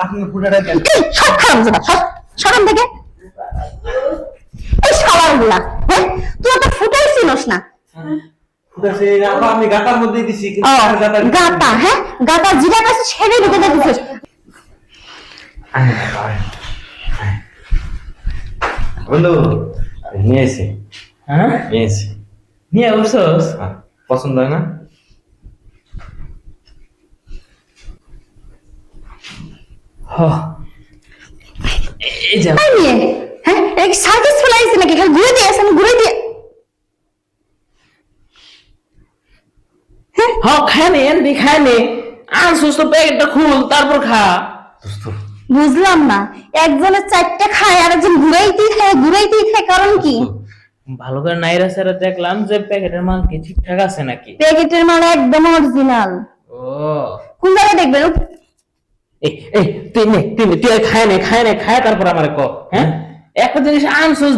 আপনার ফুটাটা দেন। সব খারাপ যাবে সকাল থেকে এই শালাগুলা হ্যাঁ তুই তো ফুটাই চিনস না ফুটাছে আপা আমি গাটার মধ্যে দিছি ও গাতা হ্যাঁ গাতা জিরা কাছে ছেড়ে দিতে দিছিস বন্ধু নিয়ে এসে হ্যাঁ নিয়ে এসে নিয়ে বসছস পছন্দ হয় না হ এই যা তাই নিয়ে হ্যাঁ এক সার্ভিস ফলাইছে নাকি খালি ঘুরে দিয়ে আসেন ঘুরে দিয়ে হ খায় নে এমনি খায় নে আনছিস তো প্যাকেটটা খুল তারপর খা দোস্ত বুঝলাম না একজনের চারটে খায় আর একজন ঘুরাইতেই খায় কারণ কি ভালো করে নাইরা সারা দেখলাম যে প্যাকেটের মাল কি ঠিকঠাক আছে নাকি প্যাকেটের মাল একদম অরিজিনাল ও কোন জায়গায় দেখবেন এই এই তুই খায় তারপর আমারে ক হ্যাঁ একটা জিনিস আনছিস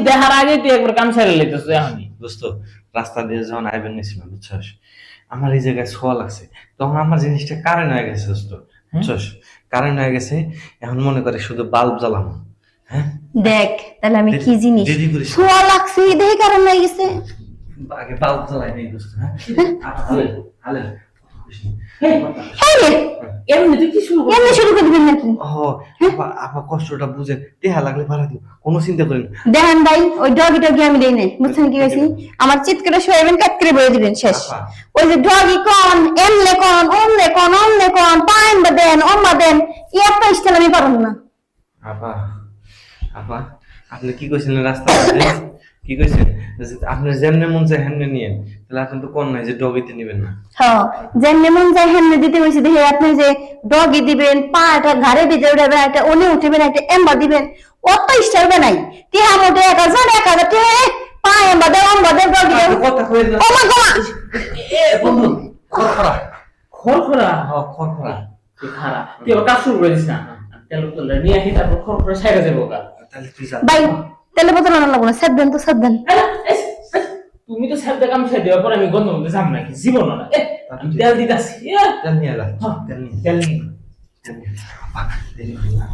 দেহার আগে তুই একবার কাম ছেড়ে লইতেছিস এখনই দোস্ত রাস্তা দিয়ে যখন আইবেন নিয়েছিলাম বুঝছস আমার এই জায়গায় ছোঁয়া লাগছে তখন আমার জিনিসটা কারেন্ট হয়ে গেছে দোস্ত বুঝছস কারেন্ট হয়ে গেছে এখন মনে করে শুধু বাল্ব জ্বালানো হ্যাঁ দেখ তাহলে আমি কি জিনিস দেরি করিস না। ছোঁয়া লাগছে দেখে কারণ হয়ে গেছে আগে বাল্ব জ্বালাই নেই দোস্ত হ্যাঁ হালে হালে হ্যাঁ রে এমনি তুই কি শুরু এমনি শুরু করে দিবেন নাকি আপা কষ্টটা বুঝেন দেহা লাগলে ভাড়া দিব কোনো চিন্তা করেন না দেখেন ভাই ওই ডগি আমি দেই নাই বুঝছেন কি হয়েছি আমার চিৎকারে শোয়াবেন কাট করে বলে দিবেন শেষ আপা। ওই যে ডগি কোন এমলে কোন অমলে কোন পাইন বা দেন অম্মা দেন এই একটা স্টাইল আমি পারব না আপা আপা আপনি কি কইছিলেন রাস্তা কি কইছেন যে আপনি যেমনে মন চায় হেমনে নিয়েন তাহলে আপনি তো কোন নাই যে ডগিতে নেবেন না হ্যাঁ যেমনি মন চাই হেমনে দিতে হয়েছে দেখে আপনি যে ডগি দিবেন পাটা ঘাড়ে ভিজে উঠাবেন একটা ওনে উঠবেন একটা এম্বা দিবেন অত স্টাইল বানাই টিহা মোটে 1000 টিহা পা এম্বা দেন অম্বা দেন ডগি দেন আপনি কথা কইলেন না ও মা গো এ বন্ধু খরখরা খরখরা খরখরা তুই খারাপ তুই ওটা শুরু করিস না তেল তোলে নিয়ে আসি তারপর খরখরা সাইডে যাবো গা তাহলে তুই যা ভাই তেলে বোতল আনা লাগবো না সাত দেন তো সাত দেন তুমি তো সাথে কাম ছেড়ে দেওয়ার পর আমি গন্ধ মধ্যে যাম নাকি জীবন না আমি তেল দিতাছি তেল নিয়ে যা তেল নিয়ে তেল নিয়ে তেল নিয়ে আপা দেরি করি না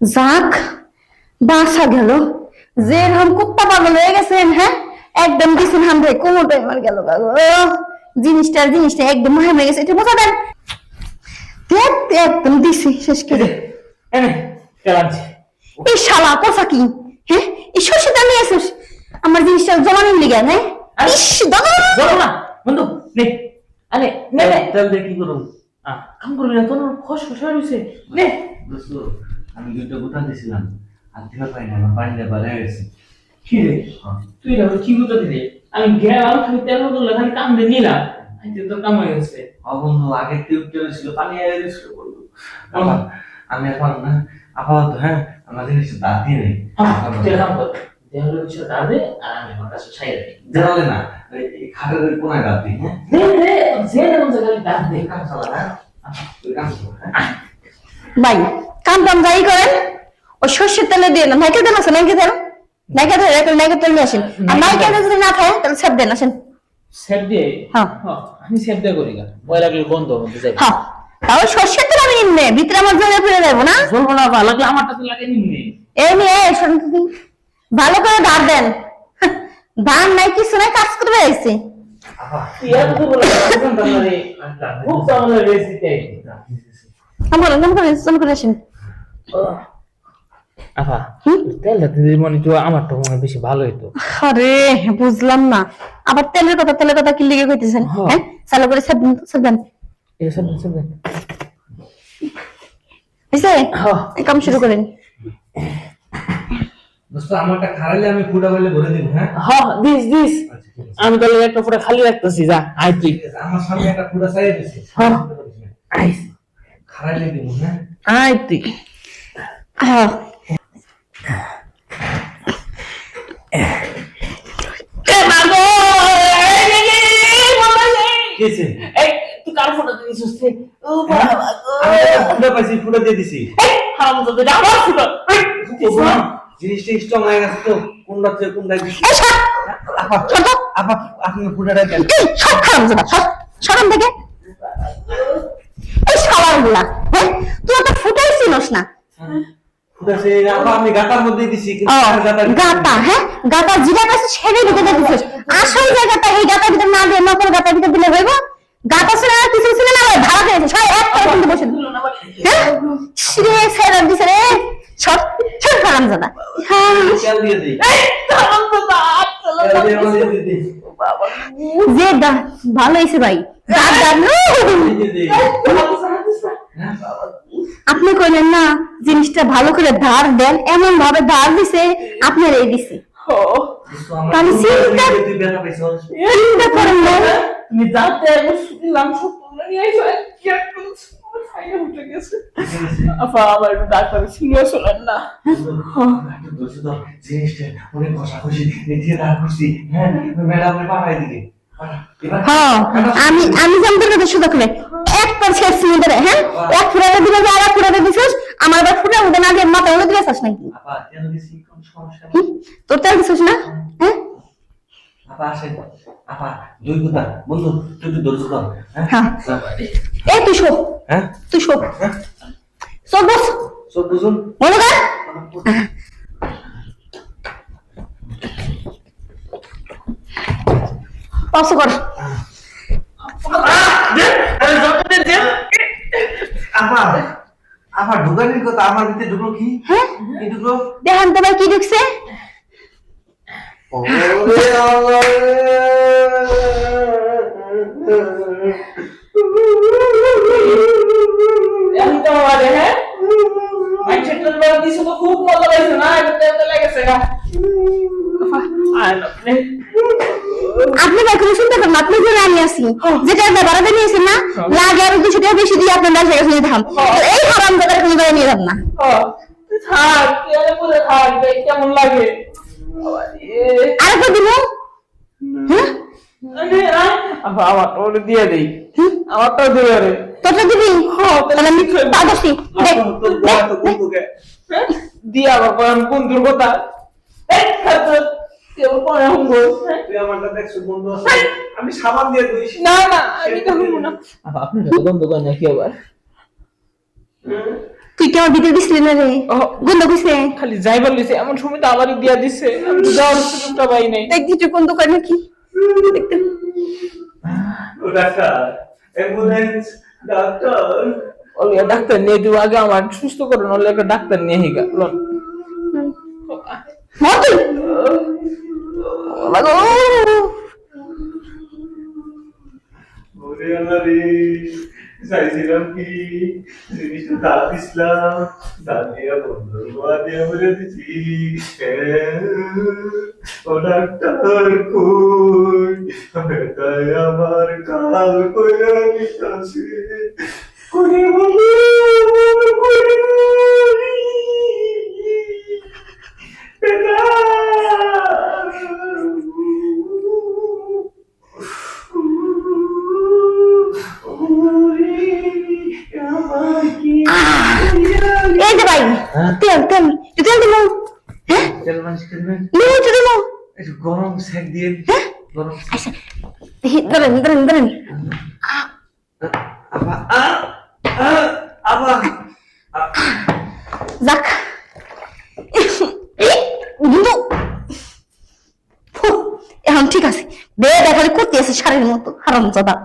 যাক বাসা গেল যে রকম কুত্তা পাগল হয়ে গেছেন হ্যাঁ একদম দিছেন হামরে কোমরটা আমার গেল বাগো জিনিসটা একদম হয়ে গেছে এটা বোঝা দেন দেখ একদম দিছি শেষ করে এনে তেল আনছি এই শালা কথা কি হ্যাঁ এই সর্ষে দাম নিয়ে আসিস আমার জিনিসটা জমা নিন লিগা হ্যাঁ ইস দাদা যাবো না বন্ধু নে আরে নে নে তেল দিয়ে কি করুন কাম করবি না তোর খস খস হয়ে গেছে নে দোস্ত আমি দুইটা বোতল দিছিলাম আর দিতে পারি না আমার পানিটা বাড়ে গেছে কি রে তুই না কি বুঝতে দিলি আমি গেলাম খালি তেল বদল খালি কাম দিয়ে নিলাম আইতে তো কাম হয়ে গেছে বন্ধু আগে টিউব ছিল পানি এসে গেছিল বন্ধু আমি এখন না আপাতত হ্যাঁ আমার জিনিস দাঁত দিয়ে নেই তুই কাম কর দেহলে কিছু দাদে আর আমি আমার কাছে ছাইরে দিই দেওয়ালে না এই খাটের ওই কোনায় দাঁত দিই হ্যাঁ দে দে যে এরকম জায়গায় দাঁত দে কাম চালা হ্যাঁ তুই কাম কর হ্যাঁ ভাই কাম টাম যাই করেন ওই সর্ষের তেলে দিয়ে না নাইকে দেন আসেন নাইকে তেল নিয়ে আসেন আর নাইকে যদি না খায় তাহলে সব দেন আসেন সেভ দিয়ে হ্যাঁ আমি সেভ দিয়ে করি গা ভয় লাগলে বন্ধ হতে যাই হ্যাঁ তাও সর্ষের তেল আমি নিম্নে ভিতরে আমার জলে ফিরে যাবো না বলবো না ভালো লাগলে আমারটা তো লাগে নিমনে এই নিয়ে শোনেন তো ভালো করে ধার দেন ধান নাই কিছু নাই কাজ করবে আইছে আপা ইয়ার তো বলে রে খুব সামনে রেসিতে নাম করে আসেন আফা তেলটা দিদি মনে তো আমারটা মনে বেশি ভালো হইতো আরে বুঝলাম না আবার তেলের কথা কি লিখে কইতেছেন হ্যাঁ চালু করে সব দেন এই সব সব হইছে কাম শুরু করেন দোস্ত আমারটা খারাইলে আমি ফুটা বলে ভরে দিব হ্যাঁ হ্যাঁ দিস আমি তাহলে একটা ফুটা খালি রাখতেছি যা আই তুই আমার সামনে একটা ফুটা চাই দিছি হ্যাঁ আইস খারাইলে দিব হ্যাঁ আই তুই হ্যাঁ এ মাগো কিছে এই তুই কার ফুটা দিছিস রে ও বাবা ফুটা পাইছি ফুটা দিয়ে দিছি হারামজাদা আমার ফুটা জিনিসটা স্ট্রং হয়ে গেছে তো কোনটা দিছি আপা আপনি ফুটাটা দেন সব খারাপ যাবে সরম থেকে এই শালার গুলা, হ্যাঁ তুই তো ফুটাই চিনস না। ফুটাছে আপা, আমি গাটার মধ্যে দিছি কিন্তু ও আর গাটার ভিতরে গাতা, নেই। হ্যাঁ গাতা যেটা কাছে ছেড়ে ভিতরে দিছিস, আসল জায়গাটা এই গাতার ভিতরে না দিয়ে নকল গাতার ভিতরে দিলে হইব? গাতা ছিল না, কিছু ছিল না, ভাড়া খেয়েছে সবাই এক করে কিন্তু বসে দিল। হ্যাঁ শ্রী ছেড়ে দিছে রে, সব ছেড়ে হারাম জাদা। হ্যাঁ তেল দিয়ে দিই, তেল দিয়ে আমাদের দিই, যে ভালো হয়েছে ভাই, দিয়ে দিই। আপনি কইলেন না জিনিসটা ভালো করে ধার দেন, এমন ভাবে ধার দিছে আপনার এই দিছে। তাহলে তুই ব্যথা পাইছস? চিন্তা করেন না। তুমি যাতে একবার শুনলাম সত্য নিয়ে আইসো কি একটা ফাইনাল উঠে গেছে। আপা আমার একটু ডাক্তার সিরিয়াস হলেন না। জিনিসটা অনেক ঘষাঘষি দিয়ে দাঁড় করছি, হ্যাঁ ম্যাডামের পাঠাই দিকে। হ্যাঁ আমি জানতে কথা শুধু করে একবার শেষ মিনিটে, হ্যাঁ এক ফুটাতে দিলে আর এক ফুটাতে দিছিস, আমার আবার ফুটা উঠে না দিয়ে মাথা উড়ে দিয়েছিস নাকি? আপা তেল দিছি, কোন সমস্যা নেই। তোর তেল দিছিস না? হ্যাঁ আপা আসেন, আপা দুই কথা বন্ধু, তুই একটু ধৈর্য ধর, হ্যাঁ এই তুই শোক, হ্যাঁ তুই শোক, হ্যাঁ সব বস সব বুঝুন। মনে কর। পাস কর। আপা আপা ঢুকানির কথা আমার ভিতরে ঢুকলো কি? হ্যাঁ কি ঢুকলো? দেখান তো ভাই কি ঢুকছে। ওরে আল্লাহ এখন তো আমাদের হ্যাঁ মাইন্ডসেট বলে দিছো তো খুব মজা লাগছে না, এটা তেল লেগেছে গা। আয় না আপনি ভাই কোনো চিন্তা করেন, আপনি যে আমি আছি যেটা একটা বাড়াতে নিয়েছেন না, লাগে আরো 200 টাকা বেশি দিয়ে আপনার বাসায় কাছে নিয়ে ধাম, এই হারাম জায়গাটা কোনো জায়গায় নিয়ে যান না। থাক তেলে পুরো থাক, দেখ কেমন লাগে। আরেকটা দিব, হ্যাঁ আমার ওরে দিয়ে দেই, আমারটাও দিয়ে রে। তোরটা দিবি? তাহলে আমি পা ধরছি, দেখ দিয়া আবার কোন কোন দুর্গতা তুই আমারটা দেখছো বন্ধু আছে, আমি সাবান দিয়ে ধুইস। না না আমি দেখবো না। আপনি গন্ধ করেন নাকি আবার? তুই কি আমার ভিতরে দিছিলি না রে? গন্ধ কইছে খালি যাইবার লিছে, এমন সময় তো আবারই দিয়া দিছে, আমি তো যাওয়ার সুযোগটা পাই নাই। দেখ দিতে গন্ধ করে নাকি দেখতে। ও ডাক্তার, অ্যাম্বুলেন্স, ডাক্তার। ওলে ডাক্তার নিয়ে দিও আগে, আমার সুস্থ করুন, ওলে একটা ডাক্তার নিয়ে হিগা লন। মতি বাবা গো, ওরে আল্লাহ রে, চাইছিলাম কি জিনিসটা দাঁত দিছিলাম, দাঁত দিয়ে বন্ধু গোয়া দিয়ে বলে দিছি। ও ডাক্তার কই, তাই আমার কাল কইরা নিতাছে, করে বন্ধু করে এই যে ভাই তেল তেল তেল দিলো, হ্যাঁ তেল মালিশ করবেন, নিয়ে তো দিলো, একটু গরম সেক দিয়ে, হ্যাঁ গরম। আচ্ছা ধরেন ধরেন ধরেন। আপা আপা যাক কিন্তু এখন ঠিক আছে, দেখালে করতে আছে শাড়ির মতো হারাম জাদা।